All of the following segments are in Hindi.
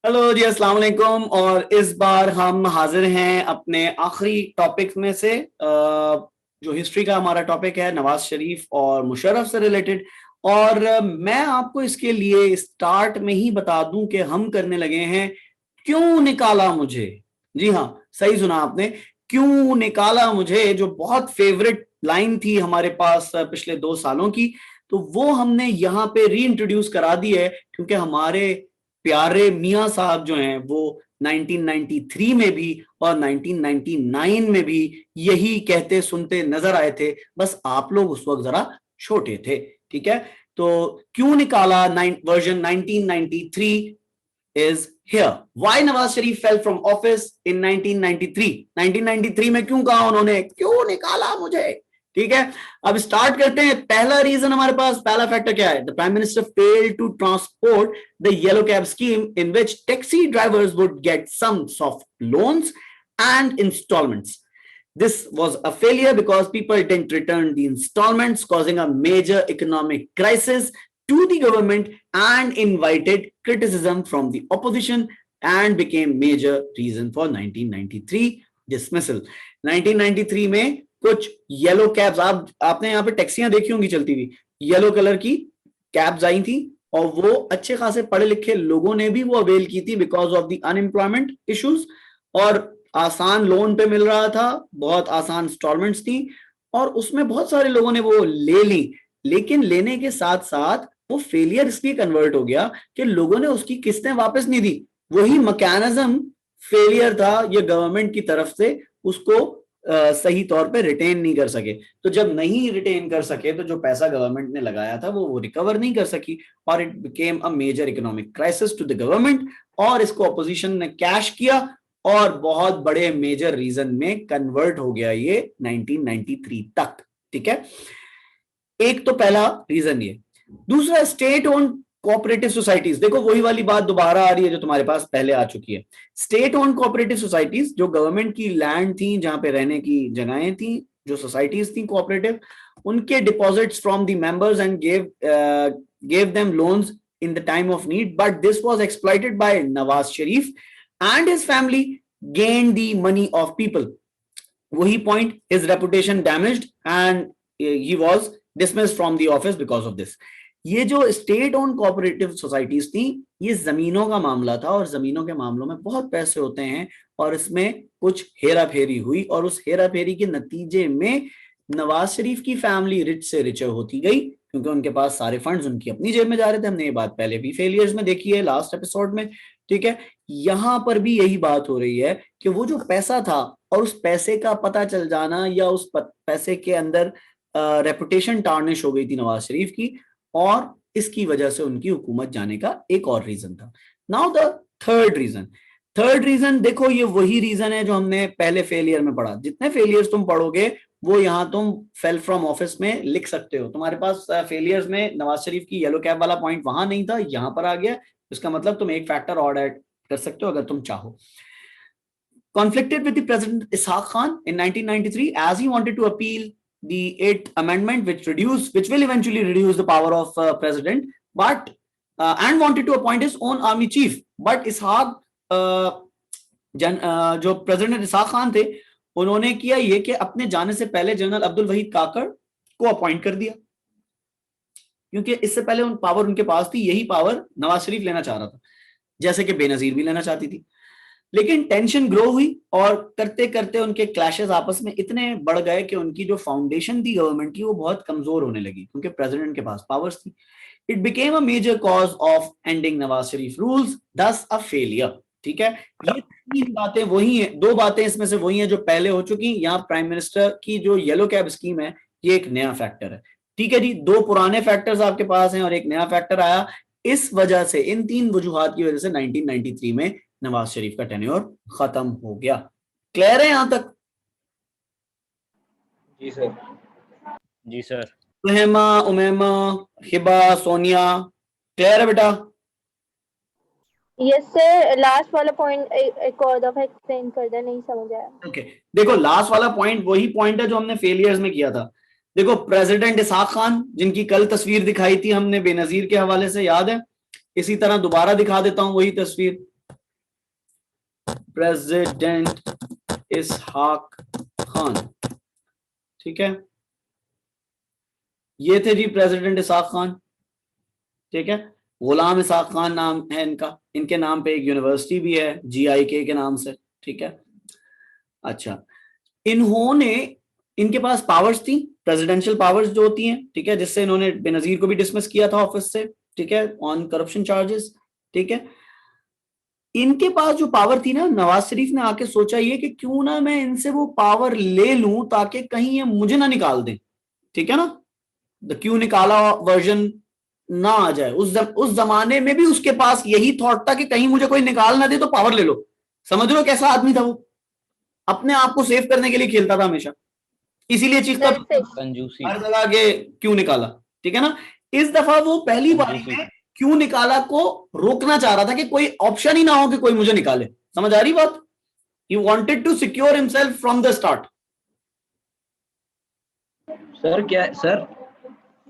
हेलो जी, अस्सलाम वालेकुम। और इस बार हम हाजिर हैं अपने आखिरी टॉपिक में से, जो हिस्ट्री का हमारा टॉपिक है, नवाज शरीफ और मुशर्रफ से रिलेटेड। और मैं आपको इसके लिए स्टार्ट में ही बता दूं कि हम करने लगे हैं क्यों निकाला मुझे। जी हाँ, सही सुना आपने, क्यों निकाला मुझे, जो बहुत फेवरेट लाइन थी हमारे पास पिछले 2 सालों की। तो वो हमने यहाँ पे री इंट्रोड्यूस करा दी है, क्योंकि हमारे प्यारे मियां साहब जो हैं वो 1993 में भी और 1999 में भी यही कहते सुनते नजर आए थे। बस आप लोग उस वक्त जरा छोटे थे। ठीक है, तो क्यों निकाला version 1993 is here. Why Nawaz Sharif fell from office in 1993? 1993 में क्यों कहा उन्होंने क्यों निकाला मुझे। ठीक है, अब स्टार्ट करते हैं। पहला रीजन हमारे पास, पहला फैक्टर क्या है? The prime minister failed to transport the yellow cab scheme in which taxi drivers would get some soft loans and installments. This was a failure because people didn't return the installments, causing a major economic crisis to the government and invited criticism from the opposition and became major reason for 1993 dismissal. 1993 में कुछ येलो कैब्स, आपने यहाँ पे टैक्सियां देखी होंगी चलती हुई, येलो कलर की कैब्स आई थी, और वो अच्छे खासे पढ़े लिखे लोगों ने भी वो अवेल की थी because of the unemployment issues. और आसान लोन पे मिल रहा था, बहुत आसान इंस्टॉलमेंट्स थी, और उसमें बहुत सारे लोगों ने वो ले ली। लेकिन लेने के साथ साथ वो फेलियर इसलिए कन्वर्ट हो गया कि लोगों ने उसकी किस्तें वापस नहीं दी। वही मैकेनिज्म फेलियर था, ये गवर्नमेंट की तरफ से उसको सही तौर पे रिटेन नहीं कर सके। तो जब नहीं रिटेन कर सके तो जो पैसा गवर्नमेंट ने लगाया था वो रिकवर नहीं कर सकी, और it became a major economic crisis to the government. और इसको अपोजिशन ने कैश किया और बहुत बड़े मेजर रीजन में कन्वर्ट हो गया ये 1993 तक। ठीक है, एक तो पहला रीजन ये। दूसरा, स्टेट ओन कोऑपरेटिव सोसाइटीज। देखो वही वाली बात दोबारा आ रही है जो तुम्हारे पास पहले आ चुकी है। स्टेट ओन कोऑपरेटिव सोसाइटीज, जो गवर्नमेंट की लैंड थी, जहां पे रहने की जगहें थी, जो सोसाइटीज थी कोऑपरेटिव, उनके deposits from the members and gave them loans in the time of need, but this was exploited by Nawaz Sharif and his family gained the money of people. वही point, his reputation damaged and he was dismissed from the office because of this. ये जो स्टेट ओन कोऑपरेटिव सोसाइटीज थी, ये जमीनों का मामला था, और जमीनों के मामलों में बहुत पैसे होते हैं, और इसमें कुछ हेरा फेरी हुई, और उस हेरा फेरी के नतीजे में नवाज शरीफ की फैमिली रिच से रिचर होती गई, क्योंकि उनके पास सारे फंड्स उनकी अपनी जेब में जा रहे थे। हमने ये बात पहले भी फेलियर्स में देखी है, लास्ट एपिसोड में। ठीक है, यहां पर भी यही बात हो रही है कि वो जो पैसा था और उस पैसे का पता चल जाना, या उस पैसे के अंदर रेपुटेशन टार्निश हो गई थी नवाज शरीफ की, और इसकी वजह से उनकी हुकूमत जाने का एक और रीजन था। Now the third reason. Third reason देखो, ये वही रीजन है जो हमने पहले फेलियर में पढ़ा। जितने फेलियर्स तुम पढ़ोगे वो यहाँ तुम फेल फ्रॉम ऑफिस में लिख सकते हो। तुम्हारे पास फेलियर्स में नवाज शरीफ की येलो कैब वाला पॉइंट वहां नहीं था, यहां पर आ गया। इसका मतलब तुम एक फैक्टर और ऐड कर सकते हो अगर तुम चाहो। Conflicted with the President Ishaq Khan in 1993 as he wanted to appeal the 8th Amendment, which will eventually reduce the power of President, but and wanted to appoint his own army chief. But Ishaq जो प्रेसिडेंट इसाक खान थे, उन्होंने किया ये कि अपने जाने से पहले जनरल अब्दुल वहीद काकड़ को अपॉइंट कर दिया, क्योंकि इससे पहले उन पावर उनके पास थी। यही पावर नवाज शरीफ लेना चाह रहा था, जैसे कि बेनजीर भी लेना चाहती थी। लेकिन टेंशन ग्रो हुई, और करते करते उनके क्लैशेस आपस में इतने बढ़ गए कि उनकी जो फाउंडेशन थी गवर्नमेंट की वो बहुत कमजोर होने लगी, क्योंकि प्रेसिडेंट के पास पावर्स थी। It became a major cause of ending Nawaz Sharif rules, thus a failure. ठीक है, ये तीन बातें वही है, दो बातें इसमें से वही हैं जो पहले हो चुकी। यहाँ प्राइम मिनिस्टर की जो येलो कैब स्कीम है, ये एक नया फैक्टर है। ठीक है जी, दो पुराने फैक्टर्स आपके पास हैं और एक नया फैक्टर आया। इस वजह से, इन तीन वजूहात की वजह से 1993 में नवाज शरीफ का टेन्योर खत्म हो गया। क्लियर है यहां तक? जी सर। जी सर। रहमा, उमैमा, हिबा, सोनिया, क्लियर है बेटा? Yes sir. लास्ट वाला पॉइंट एक और दफा एक्सप्लेन कर दे, नहीं समझ आया। ओके, देखो लास्ट वाला पॉइंट वही पॉइंट है जो हमने फेलियर्स में किया था। देखो प्रेसिडेंट इसाक खान, जिनकी कल तस्वीर दिखाई थी हमने बेनजीर के हवाले से, याद है? इसी तरह दोबारा दिखा देता हूं वही तस्वीर। प्रेसिडेंट इसहाक खान। ठीक है, ये थे जी प्रेसिडेंट इसहाक खान। ठीक है, गुलाम इसहाक खान नाम है इनका, इनके नाम पे एक यूनिवर्सिटी भी है GIK के नाम से। ठीक है, अच्छा, इन्होंने, इनके पास पावर्स थी, प्रेसिडेंशियल पावर्स जो होती हैं, ठीक है, जिससे इन्होंने बेनजीर को भी डिसमिस किया था ऑफिस से, ठीक है, ऑन करप्शन चार्जेस। ठीक है, इनके पास जो पावर थी ना, नवाज शरीफ ने आके सोचा ये कि क्यों ना मैं इनसे वो पावर ले लूं ताकि कहीं ये मुझे ना निकाल दें। ठीक है ना, द क्यों निकाला वर्जन ना आ जाए। उस जमाने में भी उसके पास यही थॉट था कि कहीं मुझे कोई निकाल ना दे तो पावर ले लो। समझ रहे हो कैसा आदमी था वो, अपने आप को सेव करने के लिए खेलता था हमेशा, इसीलिए चीखता था कंजूसी। हर जगह के क्यों निकाला। ठीक है ना, इस दफा वो पहली बारी कंजूसी। में क्यों निकाला को रोकना चाह रहा था कि कोई ऑप्शन ही ना हो कि कोई मुझे निकाले। समझ आ रही बात? He wanted to secure himself from the start.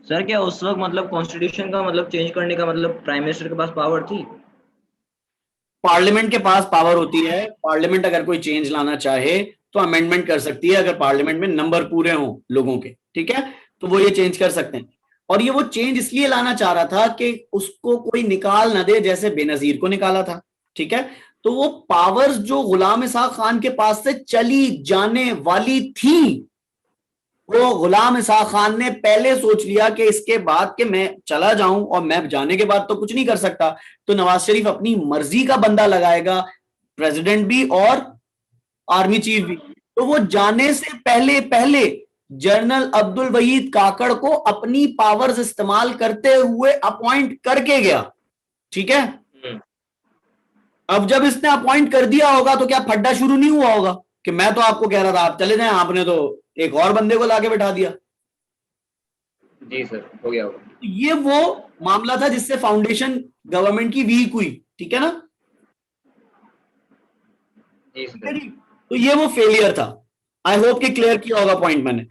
Sir क्या उस वक्त मतलब कॉन्स्टिट्यूशन का मतलब चेंज करने का मतलब प्राइम मिनिस्टर के पास पावर थी? पार्लियामेंट के पास पावर होती है, पार्लियामेंट अगर कोई चेंज लाना चाहे तो अमेंडमेंट कर सकती है, अगर पार्लियामेंट में नंबर पूरे हों लोगों के। ठीक है, तो वो ये चेंज कर सकते हैं, और ये वो चेंज इसलिए लाना चाह रहा था कि उसको कोई निकाल ना दे, जैसे बेनजीर को निकाला था। ठीक है, तो वो पावर्स जो गुलाम इसहाक खान के पास से चली जाने वाली थी, वो गुलाम इसहाक खान ने पहले सोच लिया कि इसके बाद कि मैं चला जाऊं और मैं जाने के बाद तो कुछ नहीं कर सकता, तो नवाज शरीफ अपनी मर्जी का बंदा लगाएगा, प्रेसिडेंट भी और आर्मी चीफ भी। तो वो जाने से पहले पहले जनरल अब्दुल वहीद काकड़ को अपनी पावर्स इस्तेमाल करते हुए अपॉइंट करके गया। ठीक है, अब जब इसने अपॉइंट कर दिया होगा तो क्या फड्डा शुरू नहीं हुआ होगा कि मैं तो आपको कह रहा था आप चले जाएं, आपने तो एक और बंदे को लाके बैठा दिया। जी सर, हो गया होगा। ये वो मामला था जिससे फाउंडेशन गवर्नमेंट की वीक हुई। ठीक है ना, जी सर। तो ये वो फेलियर था। आई होप कि क्लियर किया होगा पॉइंट मैंने।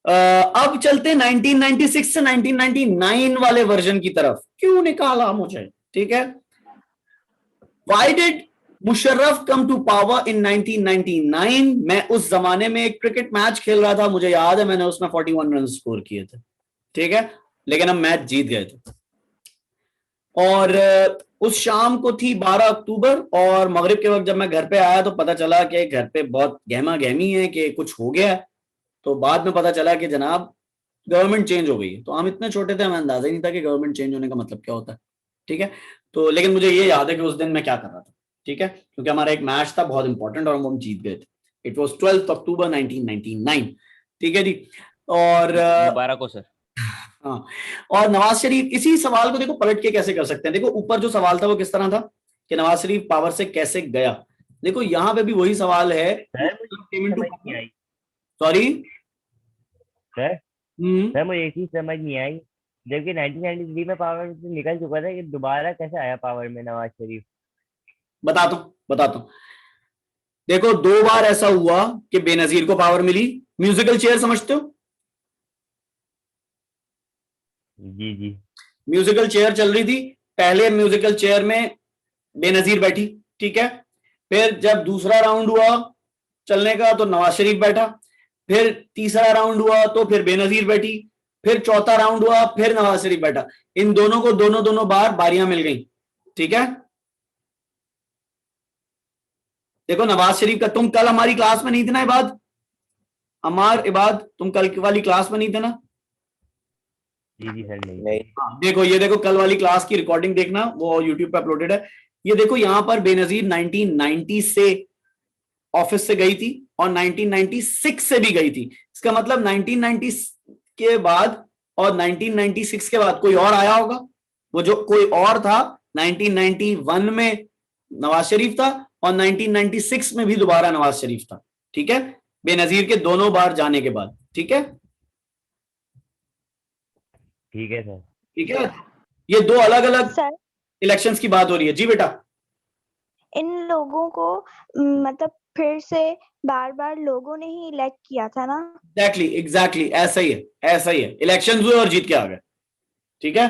अब चलते 1996 से 1999 वाले वर्जन की तरफ। क्यों निकाला मुझे? ठीक है, why did Musharraf come to power in 1999? मैं उस जमाने में एक क्रिकेट मैच खेल रहा था, मुझे याद है मैंने उसमें 41 रन स्कोर किए थे। ठीक है, लेकिन हम मैच जीत गए थे, और उस शाम को थी 12 अक्टूबर, और मगरिब के वक्त जब मैं घर पे आया तो पता चला कि घर पे बहुत गहमा गहमी है कि कुछ हो गया है। तो बाद में पता चला कि जनाब गवर्नमेंट चेंज हो गई है। तो हम इतने छोटे थे, हमें अंदाजा ही नहीं था कि गवर्नमेंट चेंज होने का मतलब क्या होता है। ठीक है, तो लेकिन मुझे ये याद है कि उस दिन मैं क्या कर रहा था। ठीक है, क्योंकि हमारा एक मैच था बहुत इंपॉर्टेंट और हम जीत गए थे। इट वॉज 12 अक्टूबर 1999। ठीक है जी, और मुबारक हो सर। हाँ, और नवाज शरीफ इसी सवाल को देखो पलट के कैसे कर सकते हैं। देखो ऊपर जो सवाल था वो किस तरह था कि नवाज शरीफ पावर से कैसे गया। देखो यहाँ पे भी वही सवाल है, सॉरी सर मुझे एक चीज समझ नहीं आई, जबकि 1993 में पावर से निकल चुका था, कि दोबारा कैसे आया पावर में नवाज शरीफ? बताता हूं। देखो 2 बार ऐसा हुआ कि बेनजीर को पावर मिली। म्यूजिकल चेयर समझते हो? जी जी। म्यूजिकल चेयर चल रही थी, पहले म्यूजिकल चेयर में बेनजीर बैठी। ठीक है, फिर जब दूसरा राउंड हुआ चलने का तो नवाज शरीफ बैठा, फिर तीसरा राउंड हुआ तो फिर बेनजीर बैठी, फिर चौथा राउंड हुआ फिर नवाज शरीफ बैठा। इन दोनों को दोनों बार बारियां मिल गई। ठीक है, देखो नवाज शरीफ का, तुम कल हमारी क्लास में नहीं थे ना इबाद? इबाद तुम कल वाली क्लास में नहीं थे ना? जी जी सर। नहीं देखो ये देखो कल वाली क्लास की रिकॉर्डिंग देखना, वो यूट्यूब पे अपलोडेड है। ये देखो यहां पर बेनजीर 1990 से ऑफिस से गई थी और 1996 से भी गई थी। इसका मतलब 1990 के बाद और 1996 के बाद कोई और आया होगा। वो जो कोई और था 1991 में नवाज शरीफ था और 1996 में भी दोबारा नवाज शरीफ था। ठीक है, बेनजीर के दोनों बार जाने के बाद। ठीक है, ठीक है सर। ठीक है, ये 2 अलग अलग सर इलेक्शंस की बात हो रही है। जी बेटा, इन लोगों को मतलब फिर से बार बार लोगों ने ही इलेक्ट किया था ना? एग्जैक्टली ऐसा ही है, इलेक्शन हुए और जीत के आ गए। ठीक है,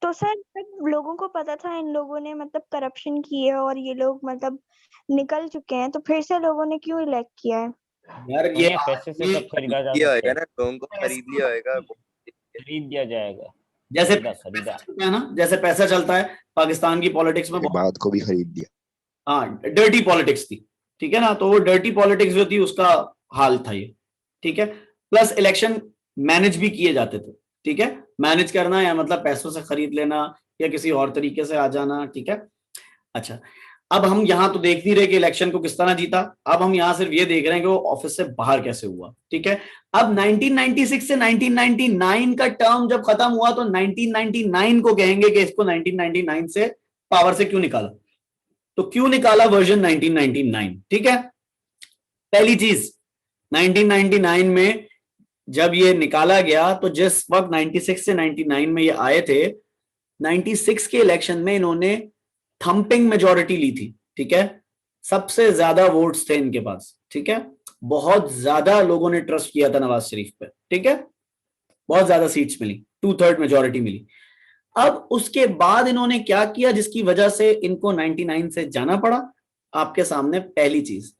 तो सर जब लोगों को पता था इन लोगों ने मतलब करप्शन की है और ये लोग मतलब निकल चुके हैं, तो फिर से लोगों ने क्यों इलेक्ट किया है? यार ये उन्हें पैसे से सब खरीदा जा लिया सकता होगा है, ना, लोगों को खरीद लिया होगा। खरीद दिया जाएगा। जैसे खरीदा पैसा खरीदा चलता है ना, जैसे पैसा चलता है पाकिस्तान की पॉलिटिक्स में, बात को भी खरीद लिया। हाँ डर्टी पॉलिटिक्स थी, ठीक है ना, तो वो डर्टी पॉलिटिक्स जो थी उसका हाल था ये, ठीक है। प्लस इलेक्शन मैनेज भी किए जाते थे, ठीक है, मैनेज करना या मतलब पैसों से खरीद लेना या किसी और तरीके से आ जाना, ठीक है। अच्छा, अब हम यहां तो देख नहीं रहे कि इलेक्शन को किस तरह जीता, अब हम यहां सिर्फ ये देख रहे हैं कि वो ऑफिस से बाहर कैसे हुआ, ठीक है। अब 1996 से 1999 का टर्म जब खत्म हुआ तो 1999 को कहेंगे कि इसको 1999 से पावर से क्यों निकाला, तो क्यों निकाला वर्जन 1999, ठीक है। पहली चीज 1999 में जब ये निकाला गया तो जिस वक्त 96 से 99 में ये आए थे, 96 के इलेक्शन में इन्होंने थंपिंग मेजॉरिटी ली थी, ठीक है, सबसे ज्यादा वोट्स थे इनके पास, ठीक है, बहुत ज्यादा लोगों ने ट्रस्ट किया था नवाज शरीफ पे, ठीक है, बहुत ज्यादा सीट्स मिली, 2/3 मेजॉरिटी मिली। अब उसके बाद इन्होंने क्या किया जिसकी वजह से इनको 99 से जाना पड़ा, आपके सामने पहली चीज,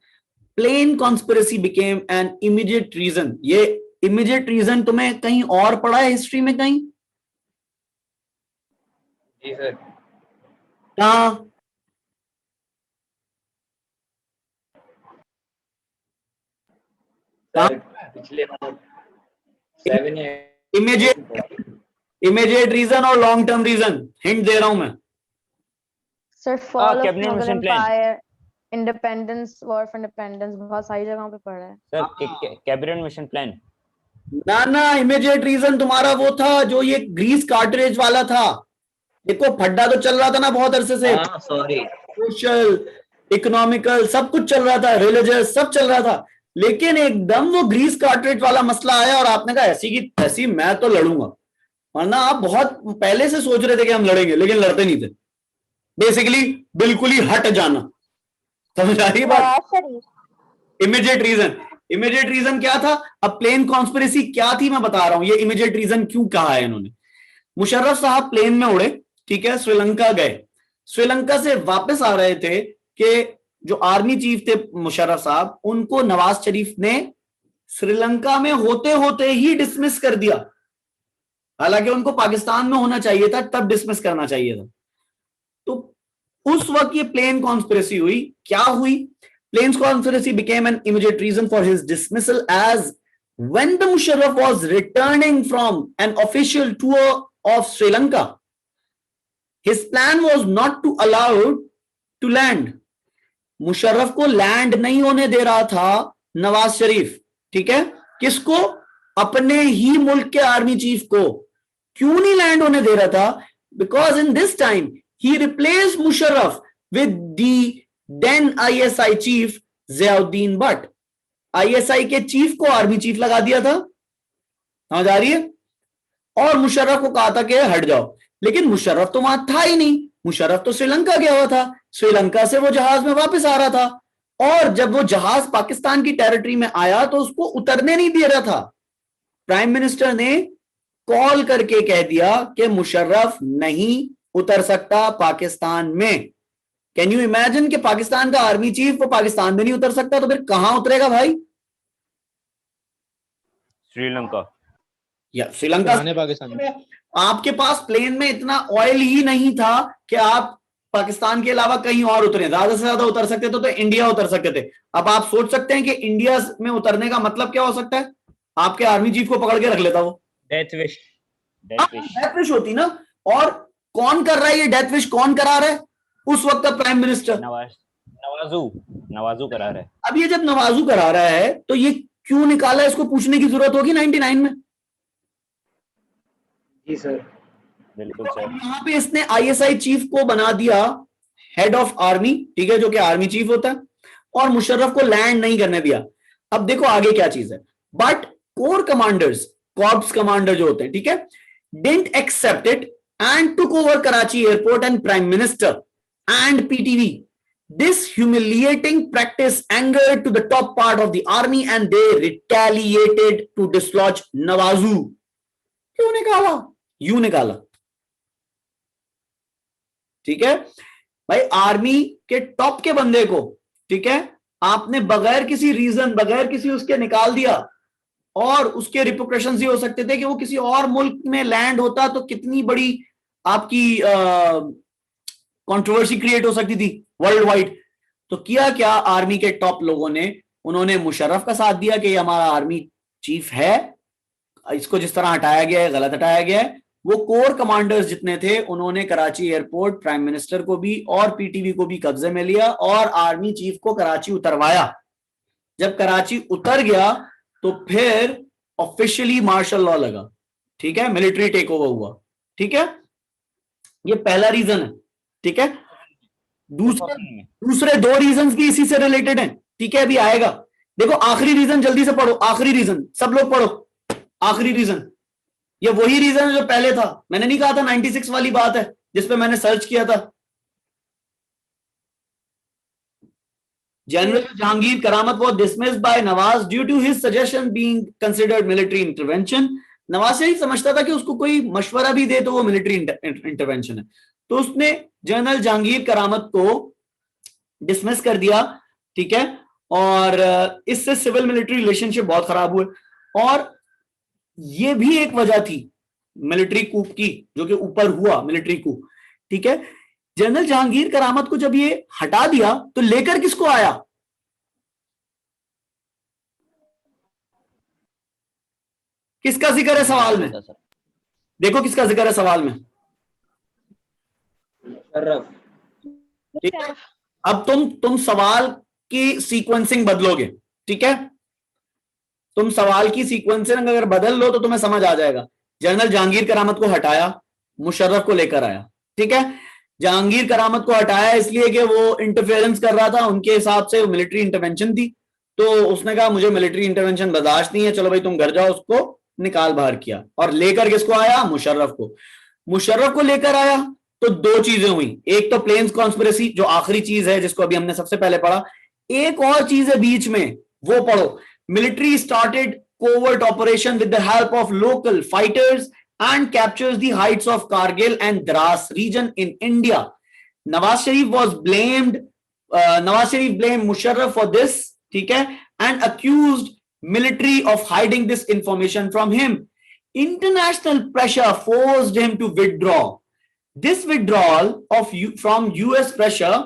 plane conspiracy became an immediate reason. ये इमीडिएट रीजन तुम्हें कहीं और पढ़ा है हिस्ट्री में कहीं? जी सर। कहां? पिछले 7 इमीडिएट रीजन और लॉन्ग टर्म रीजन हिंट दे रहा हूं मैं। Sir fall of cabinet Mughal mission plan. Empire, independence, war for independence, बहुत सारी जगहों पे पढ़ा है सर। Cabinet mission plan. ना इमीडिएट रीजन तुम्हारा वो था जो ये ग्रीस कार्टरेज वाला था, देखो फड्डा तो चल रहा था ना बहुत अरसे से, सॉरी, सोशल इकोनॉमिकल सब कुछ चल रहा था, रिलीजियस सब चल रहा था, लेकिन एकदम वो ग्रीस कार्टरेज वाला मसला आया और आपने कहा ऐसी की ऐसी मैं तो लड़ूंगा, वरना आप बहुत पहले से सोच रहे थे कि हम लड़ेंगे लेकिन लड़ते नहीं थे, बेसिकली बिल्कुल ही हट जाना, समझ आ रही बात? इमीडिएट रीजन क्या था? अब प्लेन कॉन्स्पिरेसी क्या थी मैं बता रहा हूं, ये इमीडिएट रीजन क्यों कहा है इन्होंने। मुशर्रफ साहब प्लेन में उड़े, ठीक है, श्रीलंका गए, श्रीलंका से वापस आ रहे थे कि जो आर्मी चीफ थे मुशर्रफ साहब, उनको नवाज शरीफ ने श्रीलंका में होते होते ही डिसमिस कर दिया, हालांकि उनको पाकिस्तान में होना चाहिए था तब डिसमिस करना चाहिए था। तो उस वक्त ये प्लेन कॉन्स्पिरेसी हुई। क्या हुई? Plane conspiracy became an immediate reason for his dismissal as when the Musharraf was returning from an official tour of Sri Lanka, his plan was not to allow to land. Musharraf को लैंड नहीं होने दे रहा था नवाज शरीफ, ठीक है, किसको? अपने ही मुल्क के आर्मी चीफ को। क्यों नहीं लैंड होने दे रहा था? Because in this time he replace Musharraf with the then ISI chief Ziauddin Butt. ISI के चीफ को आर्मी चीफ लगा दिया था, समझ आ रही है? और मुशर्रफ को कहा था कि हट जाओ, लेकिन मुशर्रफ तो वहां था ही नहीं, मुशर्रफ तो श्रीलंका गया हुआ था, श्रीलंका से वो जहाज में वापस आ रहा था, और जब वो जहाज पाकिस्तान की टेरिटरी में आया तो उसको उतरने नहीं दे रहा था। प्राइम मिनिस्टर ने कॉल करके कह दिया कि मुशर्रफ नहीं उतर सकता पाकिस्तान में। कैन यू इमेजिन कि पाकिस्तान का आर्मी चीफ वो पाकिस्तान में नहीं उतर सकता तो फिर कहां उतरेगा भाई? श्रीलंका या श्रीलंका पाकिस्तान। आपके पास प्लेन में इतना ऑयल ही नहीं था कि आप पाकिस्तान के अलावा कहीं और उतरे, ज्यादा से ज्यादा उतर सकते थे तो इंडिया उतर सकते थे। अब आप सोच सकते हैं कि इंडिया में उतरने का मतलब क्या हो सकता है? आपके आर्मी चीफ को पकड़ के रख लेता वो, डेथ विश। डेथ विश होती ना। और कौन कर रहा है ये डेथ विश? कौन करा रहा है? उस वक्त का प्राइम मिनिस्टर नवाजू करा रहा है। अब ये जब नवाजू करा रहा है तो ये क्यों निकाला, इसको पूछने की जरूरत होगी 99 में। जी सर, बिल्कुल सर। यहाँ पे इसने ISI चीफ को बना दिया हेड ऑफ आर्मी, ठीक है, जो कि आर्मी चीफ होता है, और मुशर्रफ को लैंड नहीं करने दिया। अब देखो आगे क्या चीज है। But core commanders, corps commander जो होते हैं, ठीक है, didn't accept it and took over Karachi airport and prime minister and PTV. This humiliating practice angered to the top part of the army and they retaliated to dislodge Nawazu. क्यों निकाला? यूं निकाला, ठीक है भाई, आर्मी के टॉप के बंदे को, ठीक है, आपने बगैर किसी रीजन, बगैर किसी उसके निकाल दिया, और उसके रिपोर्टेशन ये हो सकते थे कि वो किसी और मुल्क में लैंड होता तो कितनी बड़ी आपकी कंट्रोवर्सी क्रिएट हो सकती थी वर्ल्ड वाइड। तो किया क्या आर्मी के टॉप लोगों ने, उन्होंने मुशर्रफ का साथ दिया कि ये हमारा आर्मी चीफ है, इसको जिस तरह हटाया गया है गलत हटाया गया है। वो कोर कमांडर्स जितने थे उन्होंने कराची एयरपोर्ट, प्राइम मिनिस्टर को भी और पीटीवी को भी कब्जे में लिया और आर्मी चीफ को कराची उतरवाया। जब कराची उतर गया तो फिर ऑफिशियली मार्शल लॉ लगा, ठीक है, मिलिट्री टेक ओवर हुआ, ठीक है, ये पहला रीजन है, ठीक है। दूसरे दो रीजंस भी इसी से रिलेटेड हैं, ठीक है, अभी आएगा। देखो आखिरी रीजन जल्दी से पढ़ो, आखिरी रीजन सब लोग पढ़ो, आखिरी रीजन, ये वही रीजन है जो पहले था। मैंने नहीं कहा था 96 वाली बात है जिसपे मैंने सर्च किया था। General Jahangir Karamat was dismissed by Nawaz due to his suggestion being considered military intervention. Nawaz Sharif समझता था कि उसको कोई मशवरा भी दे तो वो मिलिट्री इंटरवेंशन है, तो उसने जनरल जहांगीर करामत को डिसमिस कर दिया, ठीक है, और इससे सिविल मिलिट्री रिलेशनशिप बहुत खराब हुए। और ये भी एक वजह थी मिलिट्री कूप की, जो कि ऊपर हुआ मिलिट्री कूप, ठीक है। जनरल जहांगीर करामत को जब ये हटा दिया तो लेकर किसको आया? किसका जिक्र है सवाल में? देखो किसका जिक्र है सवाल में, ठीक है। अब तुम सवाल की सीक्वेंसिंग बदलोगे, ठीक है, तुम सवाल की सीक्वेंसिंग अगर बदल लो तो तुम्हें समझ आ जाएगा। जनरल जहांगीर करामत को हटाया, मुशर्रफ को लेकर आया, ठीक है। जहांगीर करामत को हटाया इसलिए कि वो इंटरफेरेंस कर रहा था, उनके हिसाब से मिलिट्री इंटरवेंशन थी, तो उसने कहा मुझे मिलिट्री इंटरवेंशन बर्दाश्त नहीं है, चलो भाई तुम घर जाओ, उसको निकाल बाहर किया। और लेकर किसको आया? मुशर्रफ को। मुशर्रफ को लेकर आया तो दो चीजें हुई, एक तो प्लेन्स कॉन्स्पिरेसी जो आखिरी चीज है जिसको अभी हमने सबसे पहले पढ़ा, एक और चीज है बीच में, वो पढ़ो। Military started covert operation with the help of local fighters and captures the heights of Kargil and Dras region in India. Nawaz Sharif blamed Musharraf for this, ठीक है, and accused military of hiding this information from him. International pressure forced him to withdraw. This withdrawal from US pressure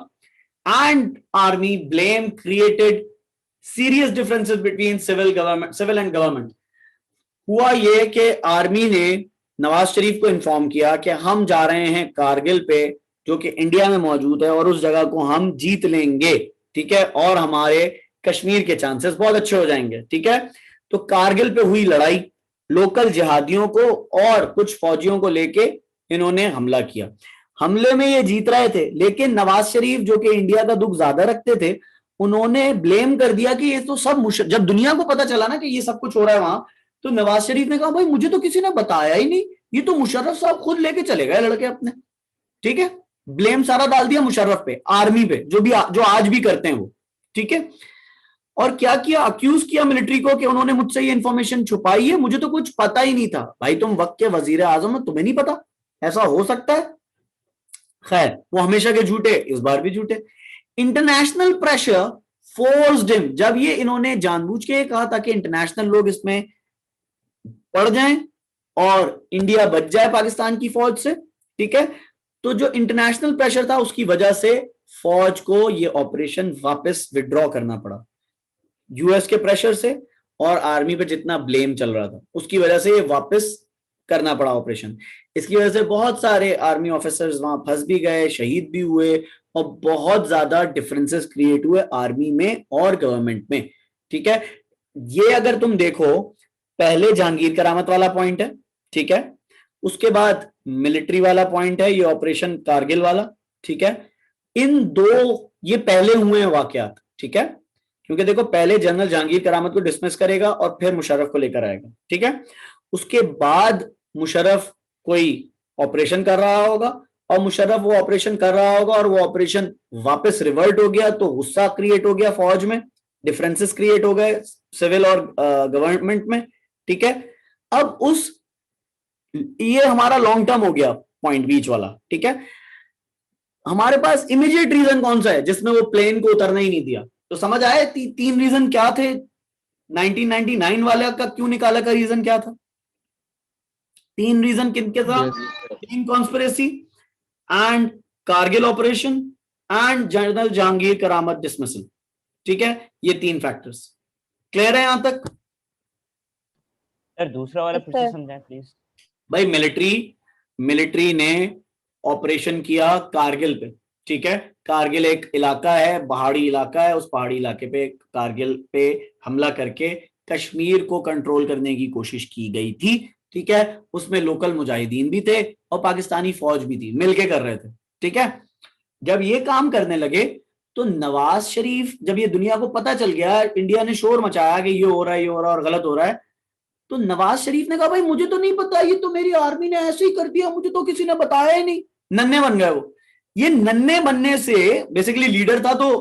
and army blame created serious differences between civil and government. हुआ ये कि आर्मी ने नवाज शरीफ को इन्फॉर्म किया कि हम जा रहे हैं कारगिल पे, जो कि इंडिया में मौजूद है, और उस जगह को हम जीत लेंगे, ठीक है, और हमारे कश्मीर के चांसेस बहुत अच्छे हो जाएंगे, ठीक है। तो कारगिल पे हुई लड़ाई, लोकल जिहादियों को और कुछ फौजियों को लेके इन्होंने हमला किया। हमले में ये जीत रहे थे, लेकिन नवाज शरीफ जो कि इंडिया का दुख ज्यादा रखते थे, उन्होंने ब्लेम कर दिया कि ये तो सब जब दुनिया को पता चला ना कि ये सब कुछ हो रहा है वहां, तो नवाज शरीफ ने कहा भाई मुझे तो किसी ने बताया ही नहीं, ये तो मुशर्रफ साहब खुद लेके चले गए लड़के अपने, ठीक है। ब्लेम सारा डाल दिया मुशर्रफ पे, आर्मी पे, जो आज भी करते हैं वो, ठीक है। और क्या किया? अक्यूज किया मिलिट्री को कि उन्होंने मुझसे ये इंफॉर्मेशन छुपाई है, मुझे तो कुछ पता ही नहीं था। भाई तुम वक्त के वजीर आजम हो, तुम्हें नहीं पता? ऐसा हो सकता है? खैर, वो हमेशा के झूठे, इस बार भी झूठे। इंटरनेशनल प्रेशर फोर्स्ड हिम, जब ये इन्होंने जानबूझ के कहा था कि इंटरनेशनल लोग इसमें पड़ जाएं और इंडिया बच जाए पाकिस्तान की फौज से, ठीक है, तो जो इंटरनेशनल प्रेशर था उसकी वजह से फौज को ये ऑपरेशन वापस विड्रॉ करना पड़ा। यूएस के प्रेशर से और आर्मी पे जितना ब्लेम चल रहा था उसकी वजह से ये वापस करना पड़ा ऑपरेशन। इसकी वजह से बहुत सारे आर्मी ऑफिसर्स वहां फंस भी गए, शहीद भी हुए, और बहुत ज्यादा डिफरेंसेस क्रिएट हुए आर्मी में और गवर्नमेंट में, ठीक है। ये अगर तुम देखो, पहले जहांगीर करामत वाला पॉइंट है, ठीक है, उसके बाद मिलिट्री वाला पॉइंट है, ये ऑपरेशन कारगिल वाला, ठीक है। इन दो ये पहले हुए हैं वाकयात, ठीक है, क्योंकि देखो पहले जनरल जहांगीर करामत को डिसमिस करेगा और फिर मुशर्रफ को लेकर आएगा, ठीक है। उसके बाद मुशर्रफ कोई ऑपरेशन कर रहा होगा और मुशर्रफ वो ऑपरेशन कर रहा होगा और वो ऑपरेशन वापस रिवर्ट हो गया, तो गुस्सा क्रिएट हो गया फौज में, डिफरेंसेस क्रिएट हो गए सिविल और गवर्नमेंट में, ठीक है। अब ये हमारा लॉन्ग टर्म हो गया पॉइंट बीच वाला, ठीक है। हमारे पास इमीडिएट रीजन कौन सा है जिसमें वो प्लेन को उतरना ही नहीं दिया? तो समझ आए तीन रीजन क्या थे? 1999 वाले का क्यों निकाला का रीजन क्या था? तीन रीजन किनके था? तीन conspiracy and Kargil operation and general Jahangir Karamat dismissal. ठीक है, ये तीन फैक्टर्स क्लियर है यहां तक? सर दूसरा वाला Yes, फिर से sir. समझाएं प्लीज। भाई मिलिट्री ने ऑपरेशन किया कारगिल पे। ठीक है, कारगिल एक इलाका है, पहाड़ी इलाका है, उस पहाड़ी इलाके पे कारगिल पे हमला करके कश्मीर को कंट्रोल करने की कोशिश की गई थी। ठीक है, उसमें लोकल मुजाहिदीन भी थे और पाकिस्तानी फौज भी थी, मिलके कर रहे थे। ठीक है, जब ये काम करने लगे तो नवाज शरीफ, जब ये दुनिया को पता चल गया, इंडिया ने शोर मचाया कि ये हो रहा है, ये हो रहा है और गलत हो रहा है, तो नवाज शरीफ ने कहा भाई मुझे तो नहीं पता, ये तो मेरी आर्मी ने ऐसे ही कर दिया, मुझे तो किसी ने बताया ही नहीं। नन्हे बन गए वो। ये नन्हे बनने से बेसिकली लीडर था तो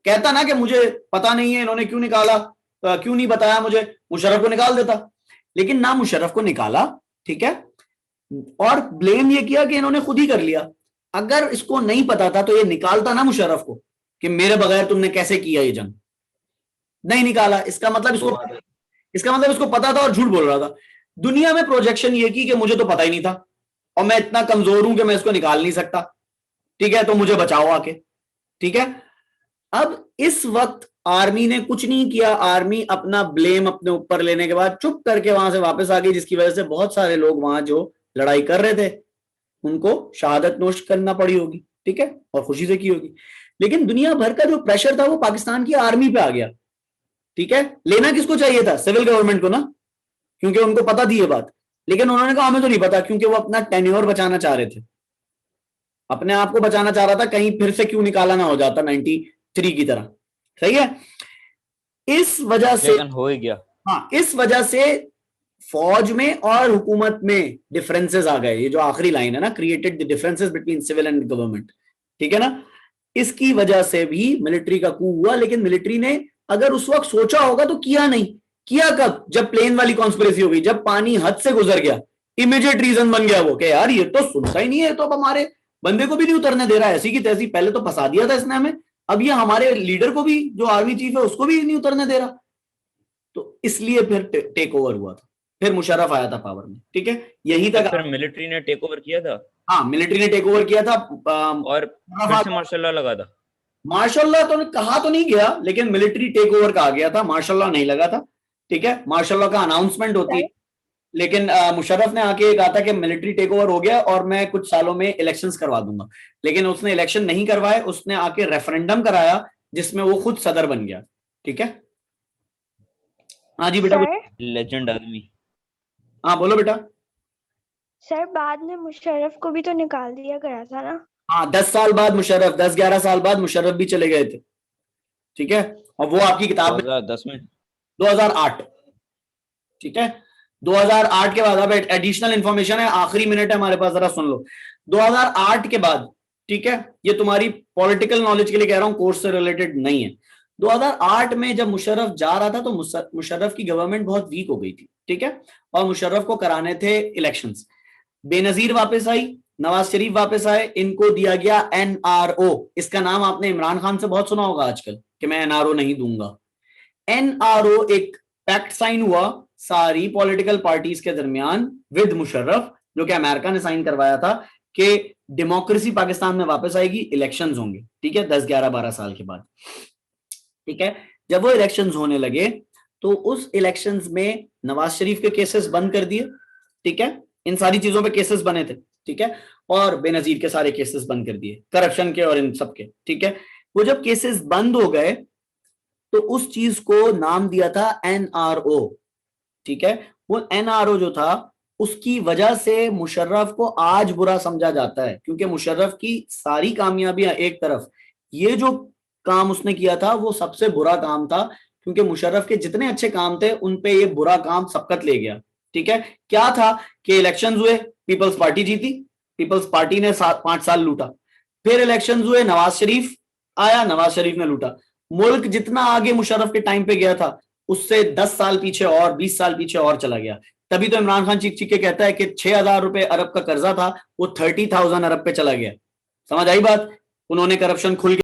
कहता ना कि मुझे पता नहीं है, इन्होंने क्यों निकाला, क्यों नहीं बताया मुझे, मुशर्रफ को निकाल देता। लेकिन ना मुशर्रफ को निकाला, ठीक है, और ब्लेम ये किया कि इन्होंने खुद ही कर लिया। अगर इसको नहीं पता था तो ये निकालता ना मुशर्रफ को कि मेरे बगैर तुमने कैसे किया ये जंग। नहीं निकाला, इसका मतलब इसको पता था और झूठ बोल रहा था। दुनिया में प्रोजेक्शन ये की कि मुझे तो पता ही नहीं था और मैं इतना कमजोर हूं कि मैं इसको निकाल नहीं सकता। ठीक है, तो मुझे बचाओ आके। ठीक है, अब इस वक्त आर्मी ने कुछ नहीं किया। आर्मी अपना ब्लेम अपने ऊपर लेने के बाद चुप करके वहां से वापस आ गई, जिसकी वजह से बहुत सारे लोग वहां जो लड़ाई कर रहे थे उनको शहादत नोश करना पड़ी होगी। ठीक है, और खुशी से की होगी। लेकिन दुनिया भर का जो प्रेशर था वो पाकिस्तान की आर्मी पे आ गया। ठीक है, लेना किसको चाहिए था? सिविल गवर्नमेंट को ना, क्योंकि उनको पता थी ये बात। लेकिन उन्होंने कहा हमें तो नहीं पता, क्योंकि वो अपना टेन्योर बचाना चाह रहे थे, अपने आप को बचाना चाह रहा था, कहीं फिर से क्यों निकाला ना हो जाता 93 की तरह। सही है, इस वजह से हो ही गया। हाँ, इस वजह से फौज में और हुकूमत में डिफरेंसेस आ गए। ये जो आखिरी लाइन है ना, created the differences between civil and government. ठीक है ना, इसकी वजह से भी मिलिट्री का कू हुआ। लेकिन मिलिट्री ने अगर उस वक्त सोचा होगा तो किया नहीं। किया कब? जब प्लेन वाली कॉन्स्पिरेसी हो गई, जब पानी हद से गुजर गया, इमीडिएट रीजन बन गया वो कि यार ये तो सुनता ही नहीं है, तो अब हमारे बंदे को भी नहीं उतरने दे रहा है, ऐसी की तैसी। पहले तो फंसा दिया था इसने हमें, अब ये हमारे लीडर को भी, जो आर्मी चीफ है, उसको भी नहीं उतरने दे रहा। तो इसलिए फिर टेक ओवर हुआ था, फिर मुशर्रफ आया था पावर में। ठीक है, यहीं तक फिर मिलिट्री ने टेक ओवर किया था। हाँ, मिलिट्री ने टेक ओवर किया था। और फिर से मार्शल लॉ लगा था। मार्शल लॉ तो कहा तो नहीं गया, लेकिन मिलिट्री टेक ओवर कहा गया था, मार्शल लॉ नहीं लगा था। ठीक है, मार्शल लॉ का अनाउंसमेंट होती है, लेकिन मुशर्रफ ने आके कहा था कि मिलिट्री टेक ओवर हो गया और मैं कुछ सालों में इलेक्शंस करवा दूंगा। लेकिन उसने इलेक्शन नहीं करवाए, उसने आके रेफरेंडम कराया जिसमें वो खुद सदर बन गया। ठीक है, हाँ जी बेटा। लेजेंड आदमी। हाँ बोलो बेटा। सर बाद में मुशर्रफ को भी तो निकाल दिया गया था ना? हाँ, 10 साल बाद मुशर्रफ, 10-11 साल बाद मुशर्रफ भी चले गए थे। ठीक है, और वो आपकी किताब में 2010 में 2008। ठीक है, 2008 के बाद, अब एडिशनल इंफॉर्मेशन है, आखिरी मिनट है हमारे पास, जरा सुन लो। 2008 के बाद, ठीक है, ये तुम्हारी पॉलिटिकल नॉलेज के लिए कह रहा हूं, कोर्स से रिलेटेड नहीं है। 2008 में जब मुशर्रफ जा रहा था तो मुशर्रफ की गवर्नमेंट बहुत वीक हो गई थी। ठीक है, और मुशर्रफ को कराने थे इलेक्शंस। बेनजीर वापस आई, नवाज शरीफ वापस आए, इनको दिया गया NRO। इसका नाम आपने इमरान खान से बहुत सुना होगा आजकल कि मैं NRO नहीं दूंगा। NRO एक पैक्ट साइन हुआ सारी पॉलिटिकल पार्टीज के दरमियान विद मुशर्रफ, जो कि अमेरिका ने साइन करवाया था कि डेमोक्रेसी पाकिस्तान में वापस आएगी, इलेक्शंस होंगे। ठीक है, 10, 11, 12 साल के बाद। ठीक है, जब वो इलेक्शंस होने लगे तो उस इलेक्शंस में नवाज शरीफ के केसेस बंद कर दिए। ठीक है, इन सारी चीजों पे केसेस बने थे। ठीक है, और बेनजीर के सारे केसेस बंद कर दिए, करप्शन के और इन सब के। ठीक है, वो जब केसेस बंद हो गए तो उस चीज को नाम दिया था NRO। ठीक है, वो NRO जो था उसकी वजह से मुशर्रफ को आज बुरा समझा जाता है, क्योंकि मुशर्रफ की सारी कामयाबियां एक तरफ, ये जो काम उसने किया था वो सबसे बुरा काम था, क्योंकि मुशर्रफ के जितने अच्छे काम थे उन पे ये बुरा काम सबकत ले गया। ठीक है, क्या था कि इलेक्शंस हुए, पीपल्स पार्टी जीती, पीपल्स पार्टी ने 5 साल लूटा। फिर इलेक्शंस हुए, नवाज शरीफ आया, नवाज शरीफ ने लूटा। मुल्क जितना आगे मुशर्रफ के टाइम पे गया था उससे 10 साल पीछे और 20 साल पीछे और चला गया। तभी तो इमरान खान चीख चीख के कहता है कि 6,000 रुपए अरब का कर्जा था वो 30,000 अरब पे चला गया। समझ आई बात? उन्होंने करप्शन खुल के